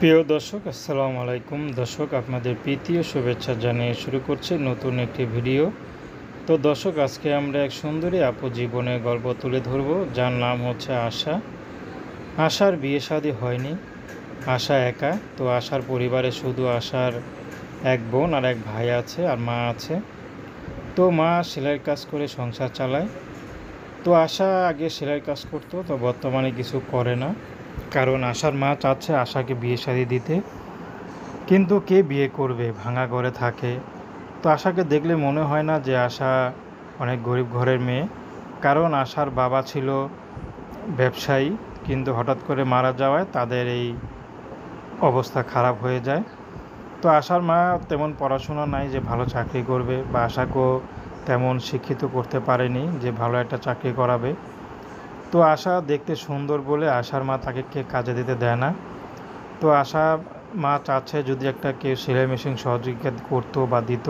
প্রিয় দর্শক, আসসালামু আলাইকুম। দর্শক, আপনাদের প্রীতি ও শুভেচ্ছা জানিয়ে শুরু করছি নতুন একটি ভিডিও। তো দর্শক, আজকে আমরা এক সুন্দরী আপু জীবনের গল্প তুলে ধরব, যার নাম হচ্ছে আশা। আশার বিয়ে শাদী হয়নি, আশা একা। তো আশার পরিবারে শুধু আশার এক বোন আর এক ভাই আছে, আর মা আছে। তো মা সেলাইয়ের কাজ করে সংসার চালায়। তো আশা আগে সেলাইয়ের কাজ করতো, তো বর্তমানে কিছু করে না, কারণ আশার মা চাচ্ছে আশাকে বিয়ে শাদী দিতে। কিন্তু কে বিয়ে করবে, ভাঙা ঘরে থাকে। তো আশাকে দেখলে মনে হয় না যে আশা অনেক গরিব ঘরের মেয়ে, কারণ আশার বাবা ছিল ব্যবসায়ী, কিন্তু হঠাৎ করে মারা যাওয়ায় তাদের এই অবস্থা খারাপ হয়ে যায়। তো আশার মা তেমন পড়াশোনা নাই যে ভালো চাকরি করবে, বা আশাকেও তেমন শিক্ষিত করতে পারেনি যে ভালো একটা চাকরি করাবে। তো আশা দেখতে সুন্দর বলে আশার মা তাকে কাজে দিতে দেয় না। তো আশা মা চাচ্ছে যদি একটা কেউ সেলাই মেশিন সহযোগিতা করতো বা দিত,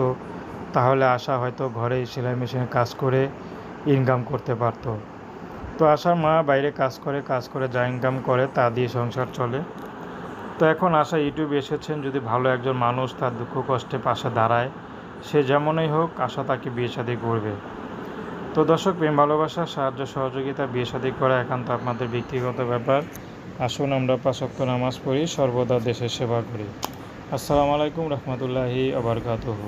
তাহলে আশা হয়তো ঘরেই সেলাই মেশিনে কাজ করে ইনকাম করতে পারতো। তো আশার মা বাইরে কাজ করে যা ইনকাম করে তা দিয়ে সংসার চলে। তো এখন আশা ইউটিউবে এসেছেন, যদি ভালো একজন মানুষ তার দুঃখ কষ্টে পাশে দাঁড়ায়, সে যেমনই হোক, আশা তাকে বিয়ে শাদী করবে। তো দর্শক, প্রেম ভালোবাসা, সাহায্য সহযোগিতা, বিয়ে শাদী করা একান্ত আপনাদের ব্যক্তিগত ব্যাপার। আসুন আমরা ৫ ওয়াক্ত নামাজ পড়ি, সর্বদা দেশের সেবা করি। আসসালামু আলাইকুম রহমতুল্লাহি ওয়া বারাকাতুহু।